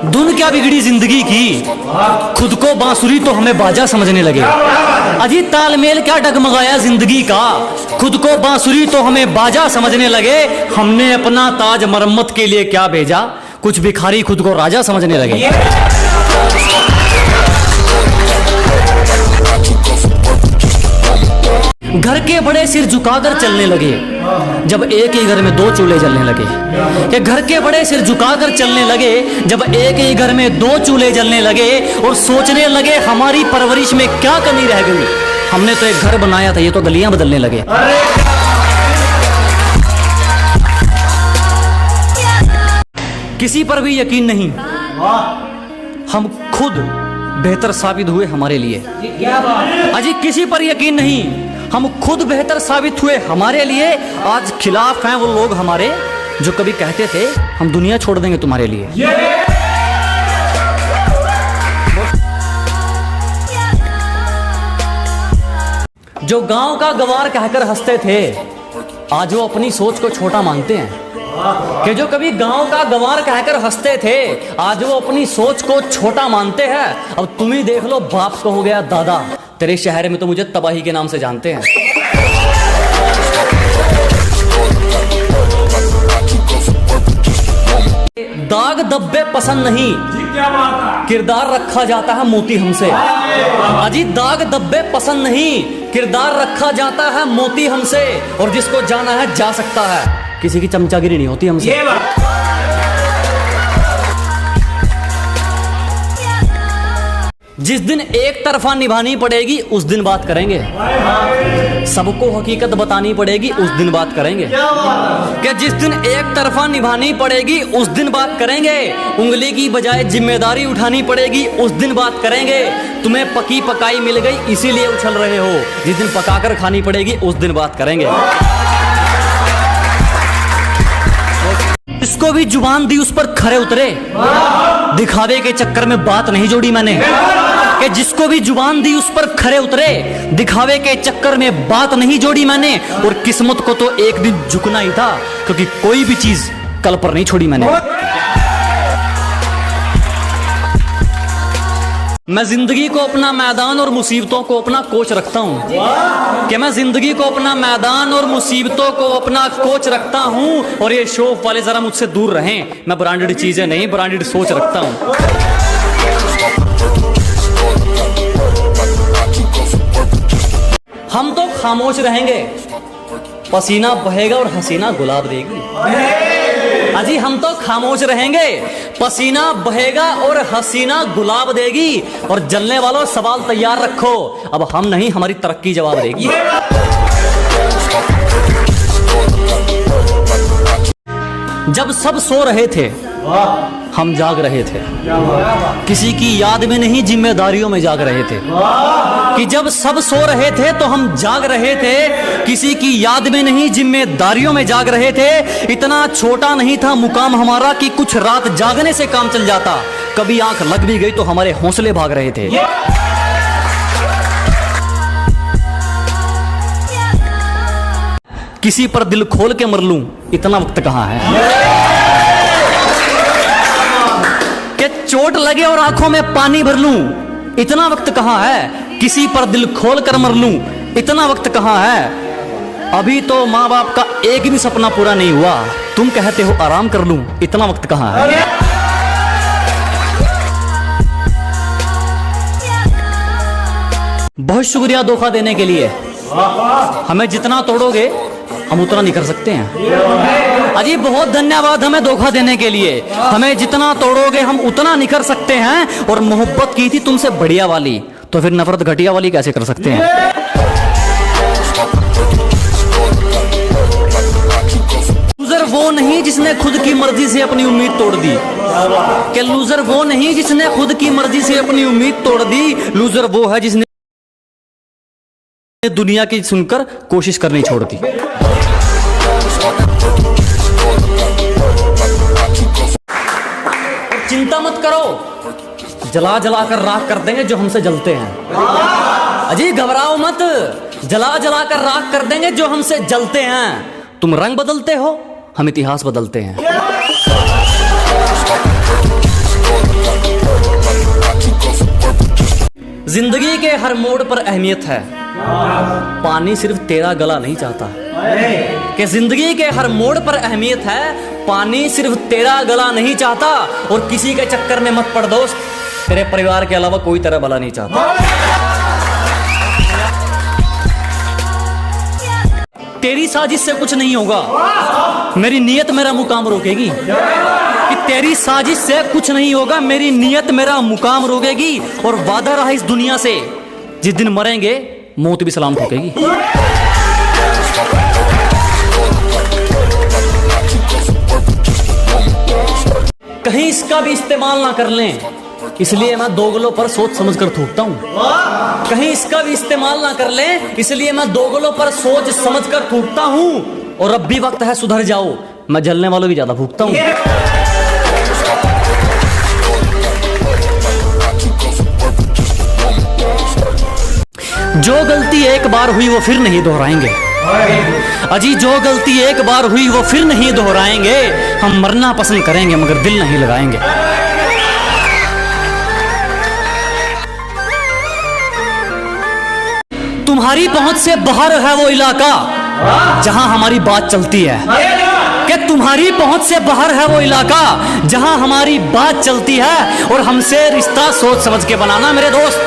धुन क्या बिगड़ी जिंदगी की, खुद को बांसुरी तो हमें बाजा समझने लगे। अजी तालमेल क्या डगमगाया जिंदगी का, खुद को बांसुरी तो हमें बाजा समझने लगे। हमने अपना ताज मरम्मत के लिए क्या भेजा, कुछ भिखारी खुद को राजा समझने लगे। घर के बड़े सिर झुकाकर चलने लगे, जब एक ही घर में दो चूल्हे जलने लगे। कि घर के बड़े सिर झुकाकर चलने लगे, जब एक ही घर में दो चूल्हे जलने लगे। और सोचने लगे हमारी परवरिश में क्या कमी रह गई, हमने तो एक घर बनाया था, ये तो गलियां बदलने लगे। किसी पर भी यकीन नहीं, हम खुद बेहतर साबित हुए हमारे लिए। अजी किसी पर यकीन नहीं, हम खुद बेहतर साबित हुए हमारे लिए। आज खिलाफ हैं वो लोग हमारे जो कभी कहते थे हम दुनिया छोड़ देंगे तुम्हारे लिए। जो गांव का गवार कहकर हंसते थे, आज वो अपनी सोच को छोटा मानते हैं। कि जो कभी गांव का गवार कहकर हंसते थे, आज वो अपनी सोच को छोटा मानते हैं। अब तुम ही देख लो, बाप को हो गया दादा, तेरे शहर में तो मुझे तबाही के नाम से जानते हैं। दाग धब्बे पसंद नहीं, किरदार रखा जाता है मोती हमसे। अजी दाग धब्बे पसंद नहीं, किरदार रखा जाता है मोती हमसे। और जिसको जाना है जा सकता है, किसी की चमचागिरी नहीं होती हमसे। जिस दिन एक तरफा निभानी पड़ेगी उस दिन बात करेंगे, सबको हकीकत बतानी पड़ेगी उस दिन बात करेंगे। क्या जिस दिन एक तरफा निभानी पड़ेगी उस दिन बात करेंगे, उंगली की बजाय जिम्मेदारी उठानी पड़ेगी उस दिन बात करेंगे। तुम्हें पकी पकाई मिल गई इसीलिए उछल रहे हो, जिस दिन पकाकर खानी पड़ेगी उस दिन बात करेंगे। इसको भी जुबान दी उस पर खरे उतरे, दिखावे के चक्कर में बात नहीं जोड़ी मैंने। कि जिसको भी जुबान दी उस पर खरे उतरे, दिखावे के चक्कर में बात नहीं जोड़ी मैंने। और किस्मत को तो एक दिन झुकना ही था, क्योंकि कोई भी चीज कल पर नहीं छोड़ी मैंने। मैं जिंदगी को अपना मैदान और मुसीबतों को अपना कोच रखता हूँ। कि मैं जिंदगी को अपना मैदान और मुसीबतों को अपना कोच रखता हूँ। और ये शौक वाले जरा मुझसे दूर रहें, मैं ब्रांडेड चीजें नहीं ब्रांडेड सोच रखता हूँ। हम तो खामोश रहेंगे, पसीना बहेगा और हसीना गुलाब देगी। अजी हम तो खामोश रहेंगे, पसीना बहेगा और हसीना गुलाब देगी। और जलने वालों सवाल तैयार रखो, अब हम नहीं हमारी तरक्की जवाब देगी। जब सब सो रहे थे हम जाग रहे थे, किसी की याद में नहीं जिम्मेदारियों में जाग रहे थे। कि जब सब सो रहे थे तो हम जाग रहे थे, किसी की याद में नहीं जिम्मेदारियों में जाग रहे थे। इतना छोटा नहीं था मुकाम हमारा कि कुछ रात जागने से काम चल जाता। कभी आंख लग भी गई तो हमारे हौसले भाग रहे थे। किसी पर दिल खोल के मर लूं, इतना वक्त कहाँ है। कि चोट लगे और आंखों में पानी भर लूं, इतना वक्त कहाँ है। किसी पर दिल खोल कर मर लूं, इतना वक्त कहाँ है। अभी तो माँ बाप का एक भी सपना पूरा नहीं हुआ, तुम कहते हो आराम कर लूं, इतना वक्त कहाँ है। बहुत शुक्रिया धोखा देने के लिए। हमें जितना तोड़ोगे हम उतना नहीं कर सकते हैं। अजी बहुत धन्यवाद हमें धोखा देने के लिए। हमें जितना तोड़ोगे हम उतना नहीं कर सकते हैं। और मोहब्बत की थी तुमसे बढ़िया वाली, तो फिर नफरत घटिया वाली कैसे कर सकते हैं। लूजर वो नहीं जिसने खुद की मर्जी से अपनी उम्मीद तोड़ दी। कि लूजर वो नहीं जिसने खुद की मर्जी से अपनी उम्मीद तोड़ दी। लूजर वो है जिसने दुनिया की सुनकर कोशिश करनी छोड़ दी। चिंता मत करो, जला जला कर राख कर देंगे जो हमसे जलते हैं। अजी घबराओ मत, जला जला कर राख कर देंगे जो हमसे जलते हैं। तुम रंग बदलते हो, हम इतिहास बदलते हैं। जिंदगी के हर मोड़ पर अहमियत है, पानी सिर्फ तेरा गला नहीं चाहता। कि जिंदगी के हर मोड़ पर अहमियत है, पानी सिर्फ तेरा गला नहीं चाहता। और किसी के चक्कर में मत पड़ दोस्त, तेरे परिवार के अलावा कोई तेरा भला नहीं चाहता। तेरी साजिश से कुछ नहीं होगा, मेरी नीयत मेरा मुकाम रोकेगी। कि तेरी साजिश से कुछ नहीं होगा, मेरी नीयत मेरा मुकाम रोकेगी। और वादा रहा इस दुनिया से, जिस दिन मरेंगे मौत भी सलाम ठोकेगी। कहीं इसका भी इस्तेमाल ना कर लें, इसलिए मैं दोगलों पर सोच समझ कर थूकता हूँ। कहीं इसका भी इस्तेमाल ना कर लें, इसलिए मैं दोगलों पर सोच समझ कर थूकता हूँ। और अब भी वक्त है सुधर जाओ, मैं जलने वालों की ज्यादा भूखता हूँ। जो गलती एक बार हुई वो फिर नहीं दोहराएंगे। अजी जो गलती एक बार हुई वो फिर नहीं दोहराएंगे। हम मरना पसंद करेंगे मगर दिल नहीं लगाएंगे। तुम्हारी पहुंच से बाहर है वो इलाका जहां हमारी बात चलती है। कि तुम्हारी पहुंच से बाहर है वो इलाका जहां हमारी बात चलती है। और हमसे रिश्ता सोच समझ के बनाना मेरे दोस्त,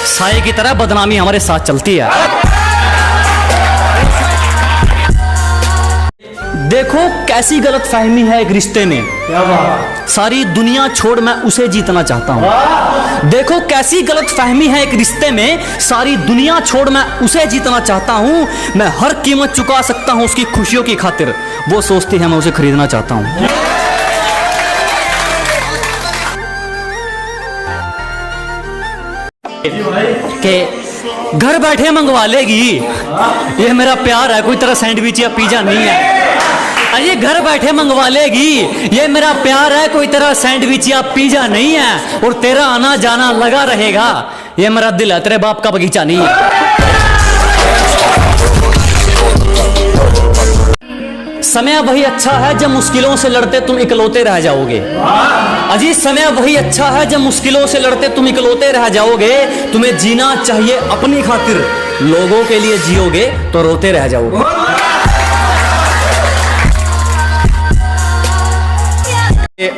साए की तरह बदनामी हमारे साथ चलती है। देखो कैसी गलत फहमी है एक रिश्ते में, सारी दुनिया छोड़ मैं उसे जीतना चाहता हूं। देखो कैसी गलत फहमी है एक रिश्ते में, सारी दुनिया छोड़ मैं उसे जीतना चाहता हूं। मैं हर कीमत चुका सकता हूं उसकी खुशियों की खातिर, वो सोचती है मैं उसे खरीदना चाहता हूं। के घर बैठे मंगवा लेगी, ये मेरा प्यार है, कोई तरह सैंडविच या पिज्जा नहीं है। अरे घर बैठे मंगवा लेगी, ये मेरा प्यार है, कोई तरह सैंडविच या पिज्जा नहीं है। और तेरा आना जाना लगा रहेगा, ये मेरा दिल है, तेरे बाप का बगीचा नहीं है। समय वही अच्छा है जब मुश्किलों से लड़ते तुम इकलौते रह जाओगे। अजी समय वही अच्छा है जब मुश्किलों से लड़ते तुम इकलौते रह जाओगे। तुम्हें जीना चाहिए अपनी खातिर, लोगों के लिए जियोगे तो रोते रह जाओगे।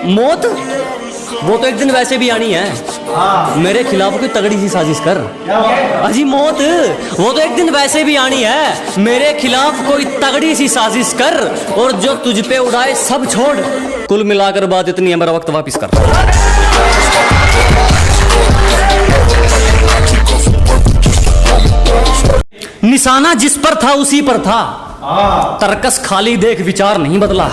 मौत वो तो एक दिन वैसे भी आनी है, मेरे खिलाफ कोई तगड़ी सी साजिश कर। अजी मौत वो तो एक दिन वैसे भी आनी है, मेरे खिलाफ कोई तगड़ी सी साजिश कर। और जो तुझ पे उड़ाए सब छोड़, कुल मिलाकर बात इतनी है, मेरा वक्त वापिस कर। निशाना जिस पर था उसी पर था, तरकस खाली देख विचार नहीं बदला।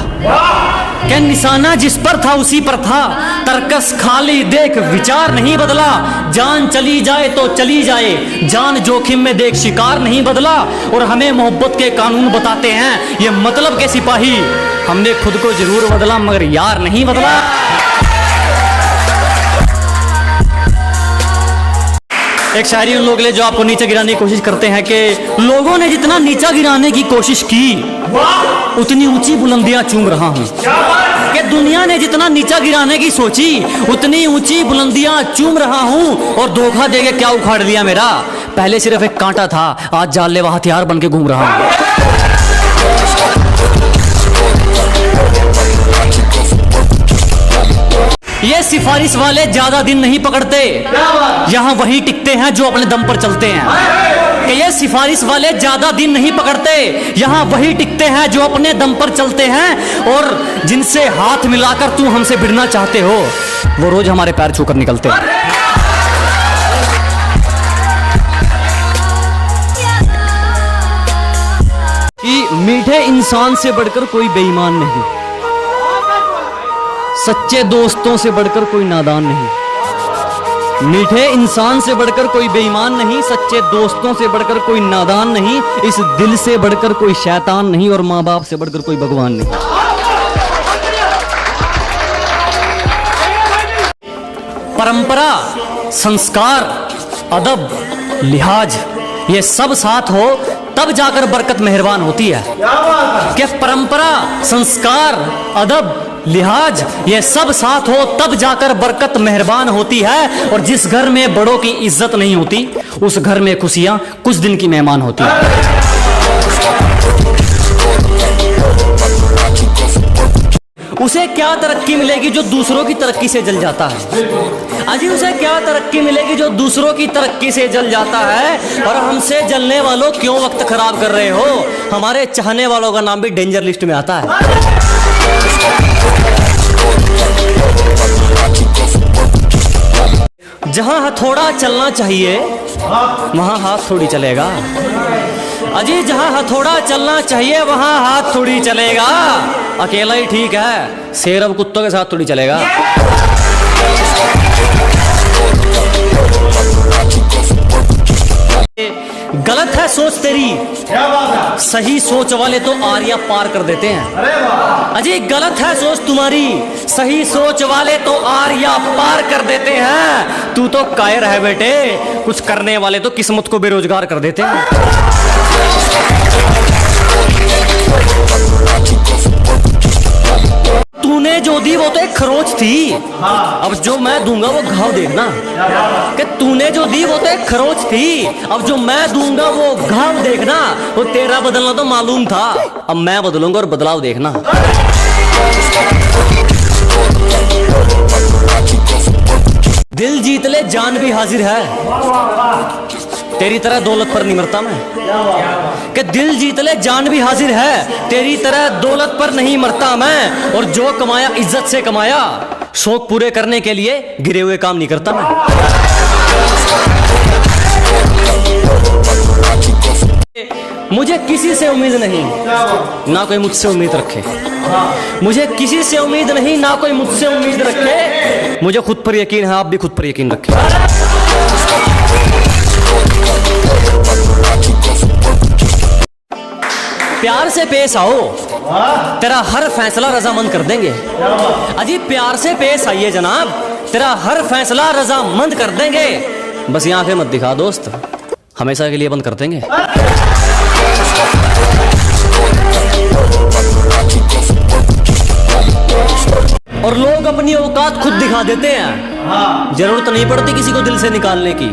क्या निशाना जिस पर था उसी पर था, तरकस खाली देख विचार नहीं बदला। जान चली जाए तो चली जाए, जान जोखिम में देख शिकार नहीं बदला। और हमें मोहब्बत के कानून बताते हैं ये मतलब के सिपाही, हमने खुद को जरूर बदला मगर यार नहीं बदला। एक शायरी उन लोगों के लिए जो आपको नीचे गिराने की कोशिश करते हैं कि लोगों ने जितना नीचा गिराने की कोशिश की उतनी ऊंची बुलंदियां चूम रहा हूं। कि दुनिया ने जितना नीचा गिराने की सोची उतनी ऊंची बुलंदियां चूम रहा हूं। और धोखा देके क्या उखाड़ लिया मेरा, पहले सिर्फ एक कांटा था, आज जानलेवा हथियार बन के घूम रहा हूं। ये सिफारिश वाले ज्यादा दिन नहीं पकड़ते, यहाँ वही टिकते हैं जो अपने दम पर चलते हैं। कि ये सिफारिश वाले ज्यादा दिन नहीं पकड़ते, यहाँ वही टिकते हैं जो अपने दम पर चलते हैं। और जिनसे हाथ मिलाकर तुम हमसे भिड़ना चाहते हो, वो रोज हमारे पैर छूकर निकलते हैं। कि मीठे इंसान से बढ़कर कोई बेईमान नहीं, सच्चे दोस्तों से बढ़कर कोई नादान नहीं। मीठे इंसान से बढ़कर कोई बेईमान नहीं, सच्चे दोस्तों से बढ़कर कोई नादान नहीं। इस दिल से बढ़कर कोई शैतान नहीं, और माँ बाप से बढ़कर कोई भगवान नहीं। परंपरा, संस्कार, अदब, लिहाज, ये सब साथ हो तब जाकर बरकत मेहरबान होती है। कि परंपरा, संस्कार, अदब, लिहाज ये सब साथ हो तब जाकर बरकत मेहरबान होती है। और जिस घर में बड़ों की इज्जत नहीं होती उस घर में खुशियां कुछ दिन की मेहमान होती है। उसे क्या तरक्की मिलेगी जो दूसरों की तरक्की से जल जाता है। अजी उसे क्या तरक्की मिलेगी जो दूसरों की तरक्की से जल जाता है। और हमसे जलने वालों क्यों वक्त खराब कर रहे हो। हमारे चाहने वालों का नाम भी डेंजर लिस्ट में आता है। जहां हथौड़ा चलना चाहिए वहां हाथ थोड़ी चलेगा। अजी जहां हथौड़ा चलना चाहिए वहां हाथ थोड़ी चलेगा। अकेला ही ठीक है, शेर अब कुत्तों के साथ थोड़ी चलेगा। गलत है सोच तेरी, क्या बात है? सही सोच वाले तो आर्या पार कर देते हैं। अरे वाह। अजी गलत है सोच तुम्हारी, सही सोच वाले तो आर्या पार कर देते हैं। तू तो कायर है बेटे, कुछ करने वाले तो किस्मत को बेरोजगार कर देते हैं। तूने जो दी वो तो एक खरोच थी, अब जो मैं दूंगा वो घाव देखना। कि तूने जो दी वो तो एक खरोच थी, अब जो मैं दूंगा वो घाव देखना। वो तेरा बदलना तो मालूम था, अब मैं बदलूंगा और बदलाव देखना। दिल जीत ले जान भी हाजिर है, तेरी तरह दौलत पर नहीं मरता मैं। कि दिल जीत ले जान भी हाजिर है, तेरी तरह दौलत पर नहीं मरता मैं। और जो कमाया इज्जत से कमाया, शौक पूरे करने के लिए गिरे हुए काम नहीं करता मैं। मुझे किसी से उम्मीद नहीं, ना कोई मुझसे उम्मीद रखे। मुझे किसी से उम्मीद नहीं, ना कोई मुझसे उम्मीद रखे। मुझे खुद पर यकीन है, आप भी खुद पर यकीन रखें। प्यार से पेश आओ, तेरा हर फैसला रजामंद कर देंगे। अजी प्यार से पेश आइए जनाब, तेरा हर फैसला रजामंद कर देंगे। बस ये आंखें मत दिखा दोस्त, हमेशा के लिए बंद कर देंगे। और लोग अपनी औकात खुद दिखा देते हैं, जरूरत नहीं पड़ती किसी को दिल से निकालने की।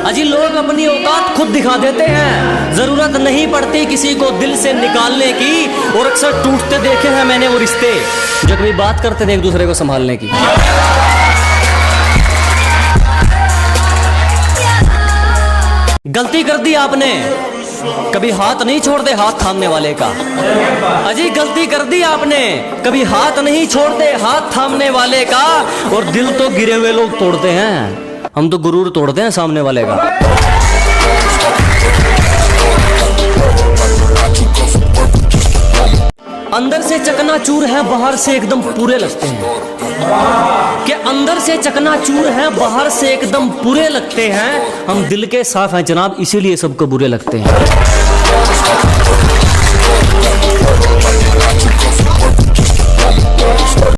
अजी लोग अपनी औकात खुद दिखा देते हैं, जरूरत नहीं पड़ती किसी को दिल से निकालने की। और अक्सर टूटते देखे हैं मैंने वो रिश्ते जो कभी बात करते थे एक दूसरे को संभालने की। गलती कर दी आपने, कभी हाथ नहीं छोड़ते हाथ थामने वाले का। अजी गलती कर दी आपने, कभी हाथ नहीं छोड़ते हाथ थामने वाले का। और दिल तो गिरे हुए लोग तोड़ते हैं, हम तो गुरूर तोड़ते हैं सामने वाले का। अंदर से चकनाचूर है, बाहर से एकदम पूरे लगते हैं। कि अंदर से चकनाचूर है, बाहर से एकदम पूरे लगते हैं। हम दिल के साफ हैं जनाब, इसीलिए सबको बुरे लगते हैं।